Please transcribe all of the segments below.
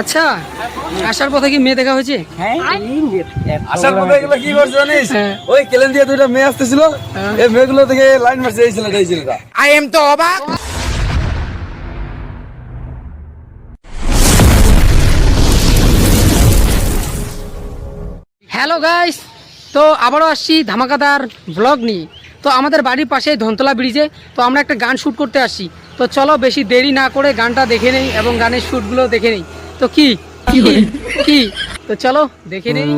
আচ্ছা, আসার পথে কি মেয়ে দেখা হয়েছে? হ্যাঁ আসার পথে এগুলো কি করছে জানিস? ওই কেলেন দিয়ে দুইটা মেয়ে আসতেছিল, এই মেয়েগুলো থেকে লাইন মারছে এই ছেলেটা। আই এম তো অবাক। হ্যালো গাইস, তো আবারও আসছি ধামাকাদার ব্লগ নিয়ে। তো আমাদের বাড়ির পাশে ধনতলা ব্রিজে তো আমরা একটা গান শ্যুট করতে আসছি। তো চলো বেশি দেরি না করে গানটা দেখে নেই এবং গানের শ্যুটগুলো দেখে নেই। তো কি কি তো চলো দেখে নেই।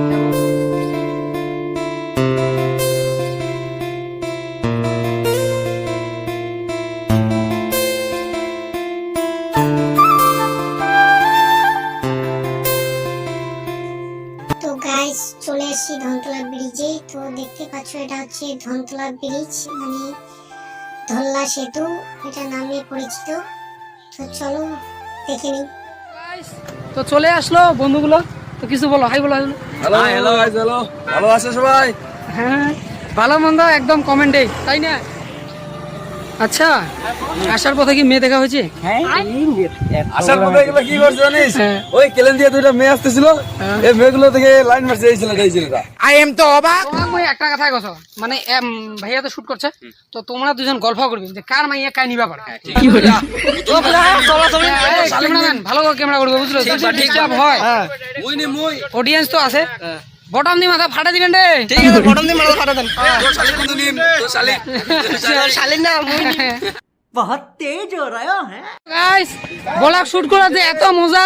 তো গাইস চলে এসেছি ধনতলা ব্রিজে। তো দেখতে পাচ্ছ এটা হচ্ছে ধনতলা ব্রিজ, মানে ধল্লা সেতু এটা নামে পরিচিত। তো চলো দেখে নিই। তো চলে আসলো বন্ধুগুলো, তো কিছু বলো, হাই বলো, হাই বলো। হ্যালো গাইস, হ্যালো, ভালো আছে সবাই? হ্যাঁ, ভালো মন্দ একদম কমেন্টে, তাই না? আচ্ছা, আসার পথে কি মেয়ে দেখা হয়েছে? হ্যাঁ আসার পথে এগুলো কি করছে জানিস? হ্যাঁ। ওই কেলেন দিয়ে দুইটা মেয়ে আসতেছিল, এই মেয়েগুলো থেকে লাইন মারছে এই ছেলেটা। আই এম তো অবাক। তোমাকে একটা কথাই কথা, মানে ভাইয়া তো শুট করছে, তো তোমরা দুজন গল্প করবে যে কার মাইয়া কাই নিবা পারে। ক্যামেরাম্যান ভালো করে ক্যামেরা করবে, বুঝলো? ডিস্টার্ব হয়, অডিয়েন্স তো আছে। বটম দিয়ে মাথা ফাটা দিবেন রে। ঠিক আছে, বটম দিয়ে মাথা ফাটা দেন। তোর শালি বন্ধু নিন, তোর শালি। শালিন না মুই বহুত তেজ হো রহা হ্যাঁ। গাইস, ব্লগ শুট করা যে এত মজা,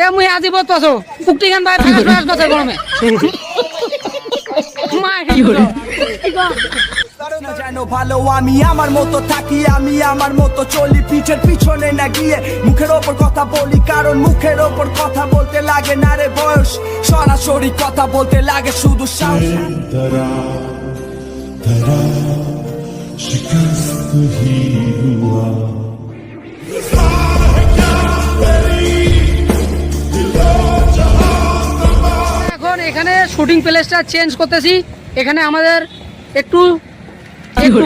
এ মুই আজি বহুত পাছো পুকটি গান ভাই ফাঁস ফাঁস বাজে গরমে। না জানো ভালো আমি আমার মতো থাকি, আমি আমার মতো চলি, পিঠের পিছনে না গিয়ে মুখের ওপর কথা বলি, কারণ মুখের ওপর কথা বলতে লাগে না রে বয়স, সরাসরি কথা বলতে লাগে শুধু সাহস। शिकस्त ही हुआ এখন এখানে শুটিং প্লেসটা চেঞ্জ করতেছি। এখানে আমাদের একটু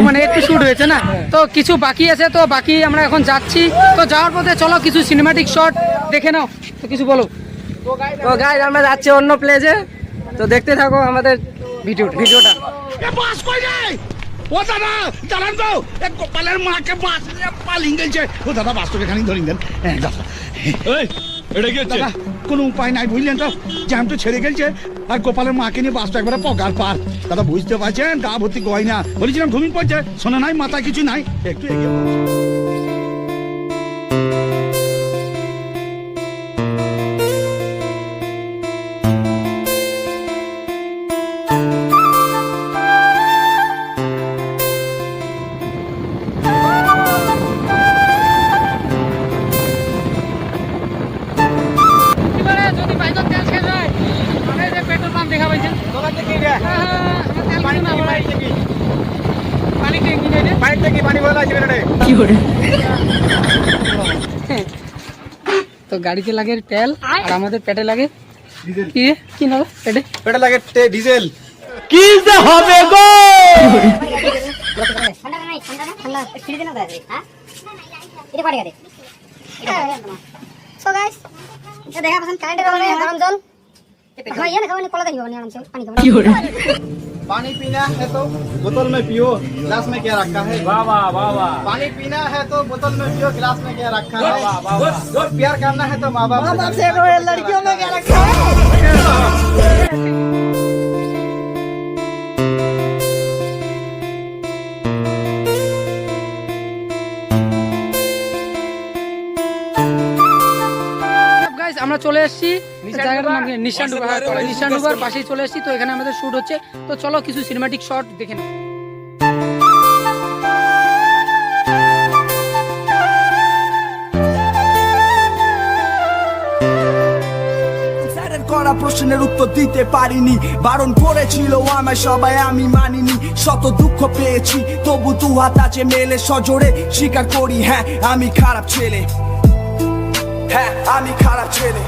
মানে একটু শুট হয়েছে না, তো কিছু বাকি আছে, তো বাকি আমরা এখন যাচ্ছি। তো যাওয়ার পথে চলো কিছু সিনেমাটিক শট দেখে নাও, তো কিছু বলো। তো গাইস, আমরা যাচ্ছি অন্য প্লেসে, তো দেখতে থাকো আমাদের ভিডিওটা। ও দাদা দাঁড়ান তো, এক গোপালের মাকে বাস পালিয়ে গেছে। ও দাদা বাস্তবে খানি ধরিন দেন। এটা কি হচ্ছে? কোনো উপায় নাই বুঝলেন তো, জ্যাম তো ছেড়ে গেছে আর গোপালের মাকে নিয়ে বাসটা একবারে পগার পার। দাদা বুঝতে পারছেন, গা ভর্তি গয়না, বলেছিলাম ঘুমিয়ে পড়ছে, শোনা নাই, মাথা কিছু নাই, একটু এগিয়ে এবারে যদি বাইকের তেল শেষ হয়, আমরা এই যে পেট্রোল পাম্প দেখা পাইছেন, পানি ট্যাঙ্কি নেই রে। কি করে? তো গাড়িতে লাগে তেল আর আমাদের পেটে লাগে কি কি না পেটে লাগে ডিজেল। ঠান্ডা নাই, ঠান্ডা ফ্রিজে না দেয়। হ্যাঁ এটা পাড়ি গাড়ি। সো গাইস, এটা দেখা পাচ্ছেন কারেন্টের কারণে গরম জল। হ্যাঁ ये ना খাওয়ানি কলা দিও, আরাম से পানি খাওয়া। কি করে? पानी पीना है तो बोतल में पियो, गिलास में क्या रखा है? वाह वाह वाह वाह। पानी पीना है तो बोतल में पियो, गिलास में क्या रखा है? वाह वाह वाह। प्यार करना है तो माँ बाप से लड़कियों में क्या रखा है? গাইস, আমরা চলে এসেছি জায়গাটার নাম কি? নিশান ডুবার পাশেই চলে এসেছি। তো এখানে আমাদের শুট হচ্ছে, তো চলো কিছু সিনেমাটিক শট দেখে নাও। করা প্রশ্নের উত্তর দিতে পারিনি, বারণ করেছিল আমায় সবাই, আমি মানিনি, শত দুঃখ পেয়েছি তবু দু হাত আছে মেলে, সজোরে স্বীকার করি হ্যাঁ আমি খারাপ ছেলে, হ্যাঁ আমি খারাপ ছেলে।